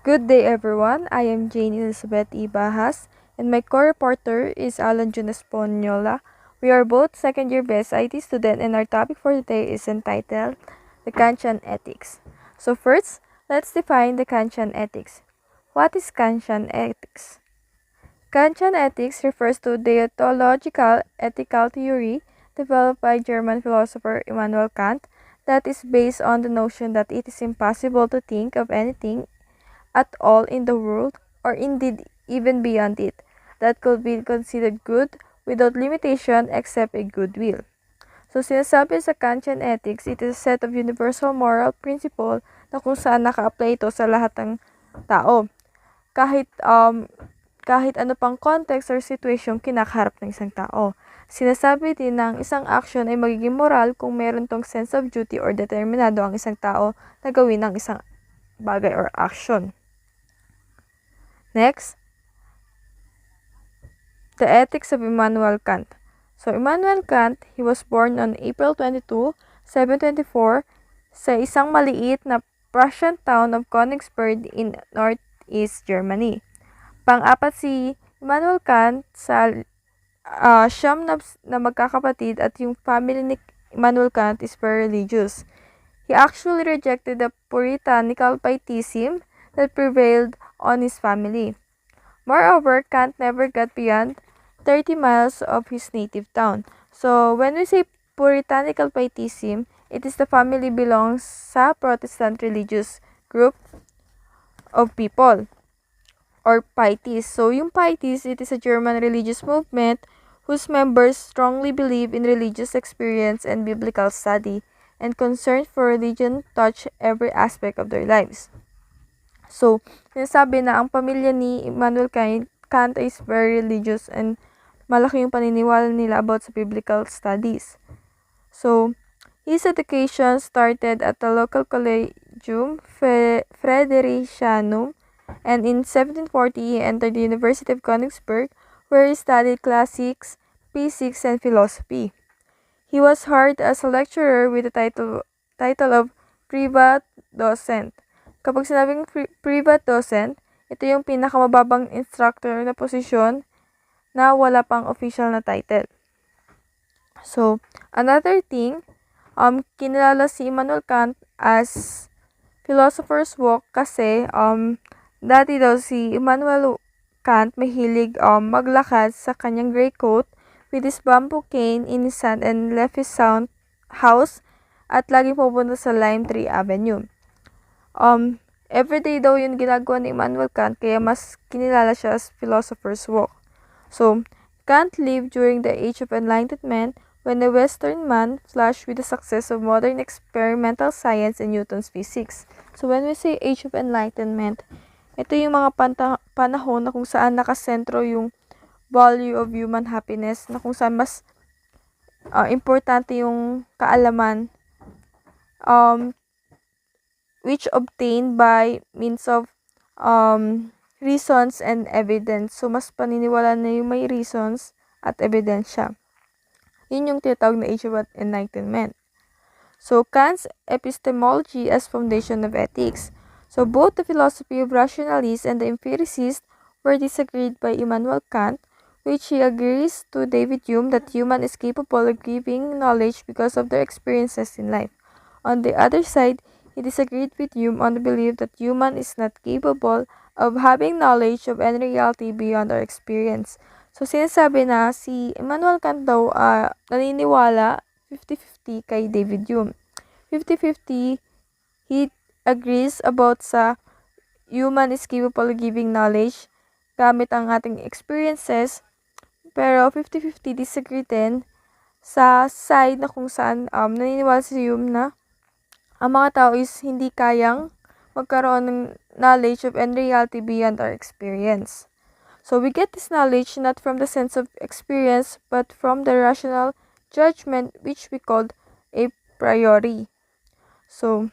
Good day, everyone. I am JaneBajas, and my co-reporter is Esapañola. We are both second-year best IT student, and our topic for today is entitled the Kantian Ethics. So first, let's define the Kantian Ethics. What is Kantian Ethics? Kantian ethics refers to the theological ethical theory developed by German philosopher Immanuel Kant that is based on the notion that it is impossible to think of anything at all in the world, or indeed even beyond it, that could be considered good without limitation except a good will. So sinasabi sa Kantian ethics, it is a set of universal moral principle na kung saan naka-apply ito sa lahat ng tao. Kahit kahit ano pang context or situation kinakaharap ng isang tao. Sinasabi din na ang isang action ay magiging moral kung meron tong sense of duty or determinado ang isang tao na gawin ng isang bagay or action. Next, the ethics of Immanuel Kant. So Immanuel Kant, he was born on April 22, 724 sa isang maliit na Prussian town of Königsberg in northeast Germany. Pang-apat si Immanuel Kant sa siyam na magkakapatid at yung family ni Immanuel Kant is very religious. He actually rejected the puritanical pietism that prevailed on his family. Moreover, Kant never got beyond 30 miles of his native town. So, when we say puritanical pietism, it is the family belongs sa Protestant religious group of people or pieties. So, yung pieties, it is a German religious movement whose members strongly believe in religious experience and biblical study, and concern for religion touch every aspect of their lives. So, sinasabi na ang pamilya ni Immanuel Kant is very religious and malaki yung paniniwala nila about sa biblical studies. So, his education started at the local Collegium Fredericianum, and in 1740 he entered the University of Königsberg, where he studied classics, physics, and philosophy. He was hired as a lecturer with the title of Privat Docent. Kapag sinabing Privat Docent, ito yung pinakamababang instructor na posisyon na wala pang official na title. So, another thing, kinilala si Immanuel Kant as philosopher's walk kasi dati daw si Immanuel Kant mahilig maglakad sa kanyang gray coat with his bamboo cane in his hand and left his house at laging pupunta sa Lime Tree Avenue. Everyday daw yun ginagawa ni Immanuel Kant kaya mas kinilala siya as philosopher's walk. So, Kant lived during the Age of Enlightenment when the Western man flushed with the success of modern experimental science and Newton's physics. So, when we say Age of Enlightenment, ito yung mga panahon na kung saan nakasentro yung value of human happiness, na kung saan mas importante yung kaalaman which obtained by means of reasons and evidence. So, mas paniniwala na yung may reasons at ebidensya. Yun yung tinatawag na Age of Enlightenment. So, Kant's epistemology as foundation of ethics. So, both the philosophy of rationalists and the empiricists were disagreed by Immanuel Kant, which he agrees to David Hume that human is capable of giving knowledge because of their experiences in life. On the other side, he disagreed with Hume on the belief that human is not capable of having knowledge of any reality beyond our experience. So, sinasabi na si Immanuel Kant daw naniniwala 50-50 kay David Hume. 50-50, he agrees about sa human is capable of giving knowledge gamit ang ating experiences, pero 50-50 disagree din sa side na kung saan naniniwala si Hume na ang mga tao is hindi kayang magkaroon ng knowledge of any reality beyond our experience. So, we get this knowledge not from the sense of experience, but from the rational judgment which we called a priori. So,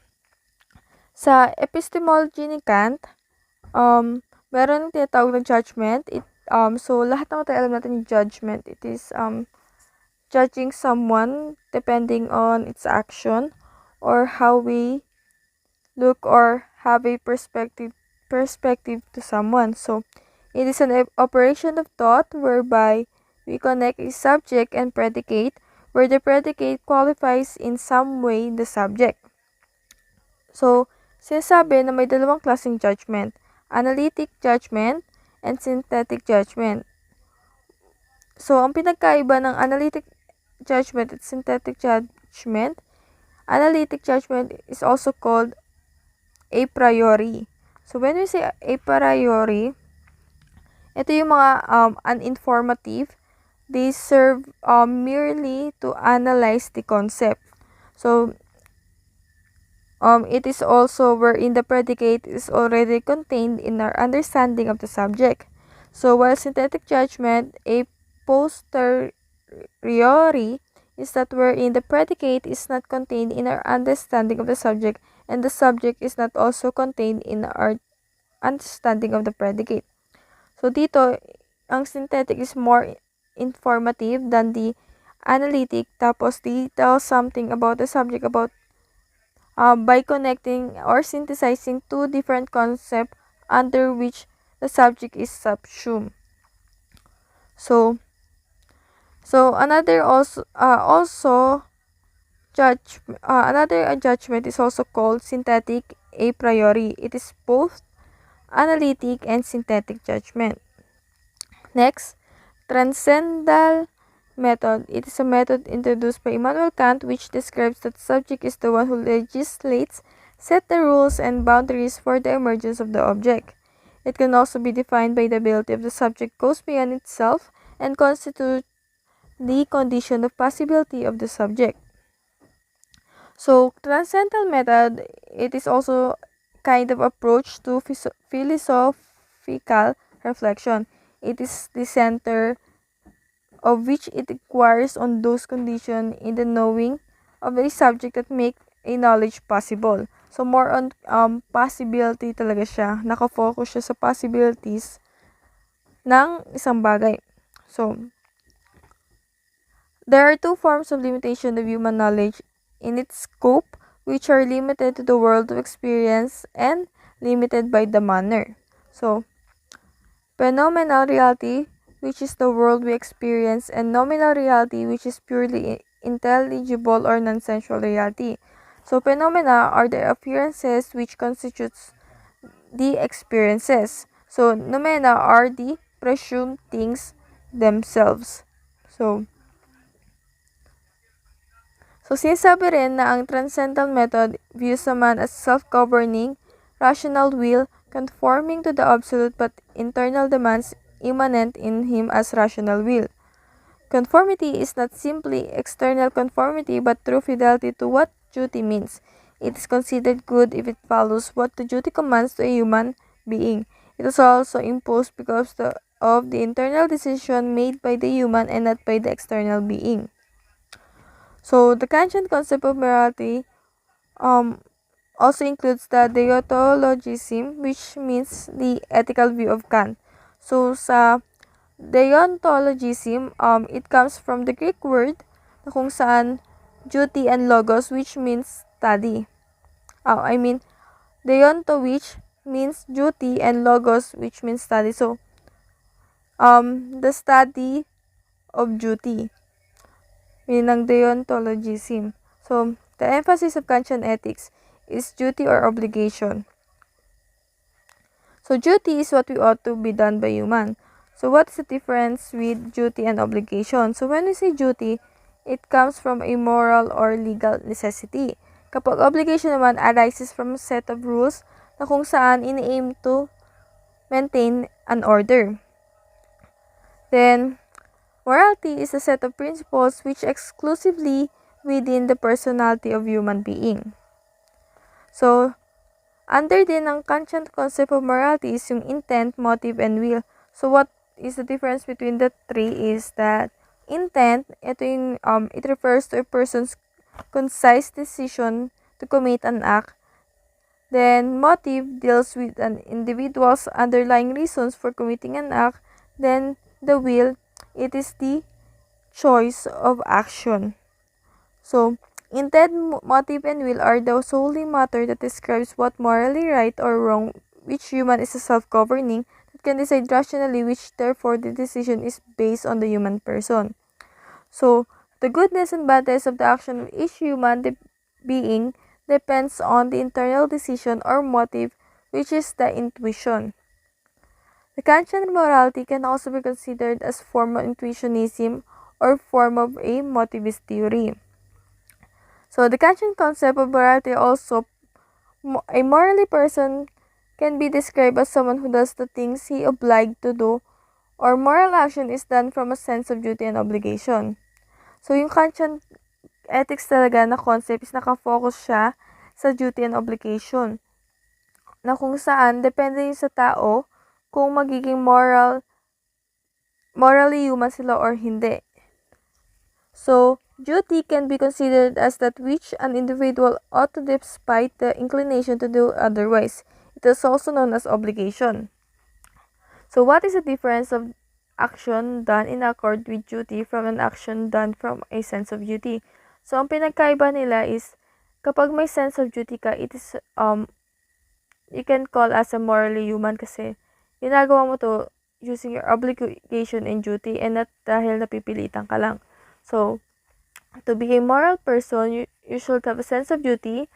sa epistemology ni Kant, meron tinatawag na judgment. So, lahat naman tayo alam natin yung judgment. It is judging someone depending on its action or how we look or have a perspective to someone. So, it is an operation of thought whereby we connect a subject and predicate, where the predicate qualifies in some way the subject. So, sinasabi na may dalawang klaseng judgment, analytic judgment and synthetic judgment. So, ang pinagkaiba ng analytic judgment at synthetic judgment, analytic judgment is also called a priori. So, when we say a priori, ito yung mga uninformative. They serve merely to analyze the concept. So, it is also wherein the predicate is already contained in our understanding of the subject. So, while synthetic judgment, a posteriori, is that wherein the predicate is not contained in our understanding of the subject and the subject is not also contained in our understanding of the predicate. So, dito, ang synthetic is more informative than the analytic, tapos they tell something about the subject about by connecting or synthesizing two different concepts under which the subject is subsumed. So another judgment is also called synthetic a priori. It is both analytic and synthetic judgment. Next, transcendental method. It is a method introduced by Immanuel Kant which describes that the subject is the one who legislates, set the rules and boundaries for the emergence of the object. It can also be defined by the ability of the subject goes beyond itself and constitute the condition of possibility of the subject. So, transcendental method, it is also kind of approach to philosophical reflection. It is the center of which it inquires on those conditions in the knowing of a subject that make a knowledge possible. So, more on possibility talaga siya. Nakafocus siya sa possibilities ng isang bagay. So, there are two forms of limitation of human knowledge in its scope, which are limited to the world of experience and limited by the manner. So, phenomenal reality, which is the world we experience, and nominal reality, which is purely intelligible or non-sensual reality. So, phenomena are the appearances which constitutes the experiences. So, noumena are the presumed things themselves. So sinasabi rin na ang transcendental method views a man as self-governing, rational will, conforming to the absolute but internal demands immanent in him as rational will. Conformity is not simply external conformity but true fidelity to what duty means. It is considered good if it follows what the duty commands to a human being. It is also imposed because of the internal decision made by the human and not by the external being. So, the Kantian concept of morality also includes the deontologism, which means the ethical view of Kant. So, sa deontologism, it comes from the Greek word na kung saan duty and logos, which means study. Deonto, which means duty, and logos, which means study. So, the study of duty. Yun ang deontologism. So, the emphasis of Kantian ethics is duty or obligation. So, duty is what we ought to be done by human. So, what is the difference with duty and obligation? So, when we say duty, it comes from a moral or legal necessity. Kapag obligation naman arises from a set of rules na kung saan ini-aim to maintain an order. Then, morality is a set of principles which exclusively within the personality of human being. So, under din ng Kantian concept of morality is yung intent, motive, and will. So, what is the difference between the three is that intent, ito yung, it refers to a person's concise decision to commit an act. Then, motive deals with an individual's underlying reasons for committing an act. Then, the will, it is the choice of action. So, intent, motive, and will are the solely matter that describes what morally right or wrong which human is self-governing, that can decide rationally, which therefore the decision is based on the human person. So, the goodness and badness of the action of each human being depends on the internal decision or motive, which is the intuition. The Kantian morality can also be considered as form of intuitionism or form of a motivist theory. So, the Kantian concept of morality also, a morally person can be described as someone who does the things he obliged to do, or moral action is done from a sense of duty and obligation. So, yung Kantian ethics talaga na concept is nakafocus siya sa duty and obligation, na kung saan depende yun sa tao kung magiging morally human sila or hindi. So, duty can be considered as that which an individual ought to do despite the inclination to do otherwise. It is also known as obligation. So, what is the difference of action done in accord with duty from an action done from a sense of duty? So, ang pinagkaiba nila is, kapag may sense of duty ka, it is, you can call as a morally human kasi ginagawa mo to using your obligation and duty and not dahil napipilitan ka lang. So, to be a moral person, you should have a sense of duty,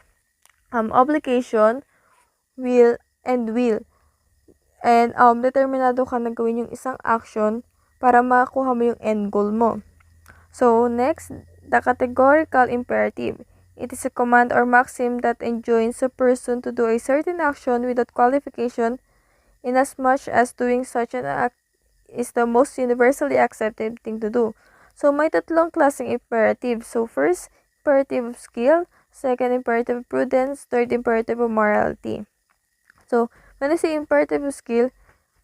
obligation, will. And determinado ka na gawin yung isang action para makuha mo yung end goal mo. So, next, the categorical imperative. It is a command or maxim that enjoins a person to do a certain action without qualification, inasmuch as doing such an act is the most universally accepted thing to do. So, may tatlong klaseng imperative. So, first, imperative of skill. Second, imperative of prudence. Third, imperative of morality. So, when I say imperative of skill,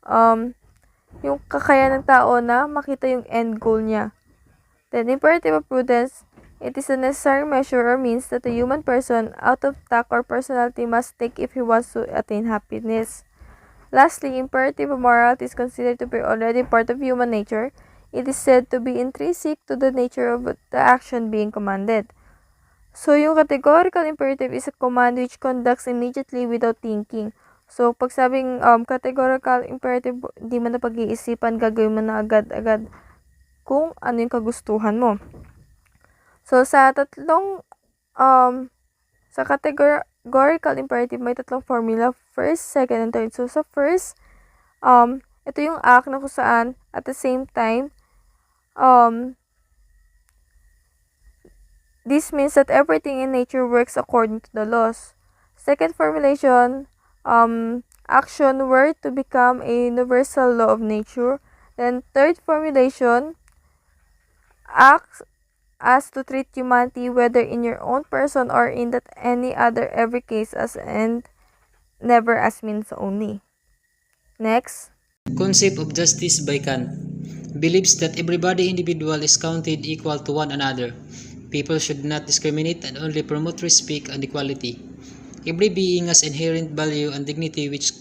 yung kakayahan ng tao na makita yung end goal niya. Then, imperative of prudence, it is a necessary measure or means that a human person, out of tact or personality, must take if he wants to attain happiness. Lastly, imperative of morality is considered to be already part of human nature. It is said to be intrinsic to the nature of the action being commanded. So, yung categorical imperative is a command which conducts immediately without thinking. So, pag sabing categorical imperative, di mo na pag-iisipan, gagawin mo na agad-agad kung ano yung kagustuhan mo. So, sa categorical imperative, may tatlong formula, first, second, and third. So, sa first, ito yung act na kung saan, at the same time, this means that everything in nature works according to the laws. Second formulation, action were to become a universal law of nature. Then third formulation, act as to treat humanity, whether in your own person or in that any other every case as and never as means only. Next. Concept of justice by Kant believes that everybody individual is counted equal to one another. People should not discriminate and only promote respect and equality. Every being has inherent value and dignity, which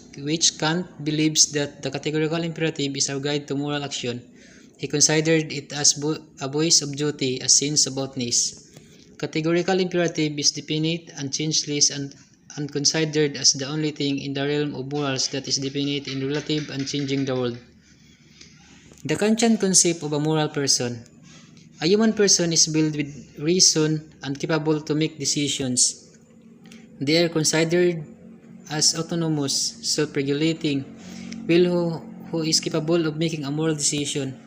Kant believes that the categorical imperative is our guide to moral action. He considered it as a voice of duty, a sense of oughtness. Categorical imperative is definite and changeless and considered as the only thing in the realm of morals that is definite in relative and changing the world. The Kantian concept of a moral person. A human person is built with reason and capable to make decisions. They are considered as autonomous, self-regulating, will who is capable of making a moral decision.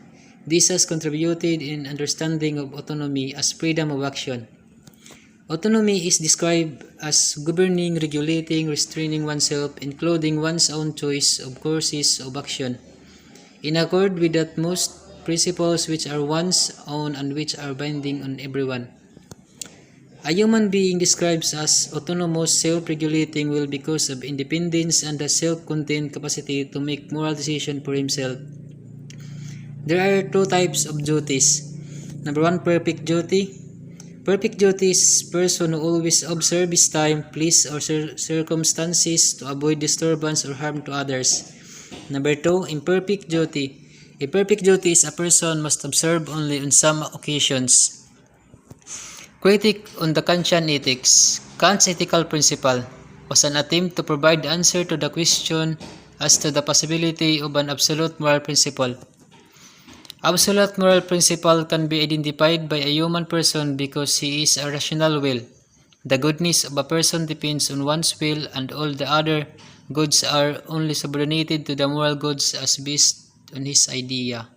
This has contributed in understanding of autonomy as freedom of action. Autonomy is described as governing, regulating, restraining oneself, including one's own choice of courses of action, in accord with the utmost principles which are one's own and which are binding on everyone. A human being describes as autonomous, self-regulating will because of independence and the self-contained capacity to make moral decisions for himself. There are two types of duties. Number one, perfect duty. Perfect duty is person who always observes his time, place, or circumstances to avoid disturbance or harm to others. Number two, imperfect duty. A perfect duty is a person must observe only on some occasions. Critique on the Kantian ethics. Kant's ethical principle. was an attempt to provide the answer to the question as to the possibility of an absolute moral principle. Absolute moral principle can be identified by a human person because he is a rational will. The goodness of a person depends on one's will, and all the other goods are only subordinated to the moral goods as based on his idea.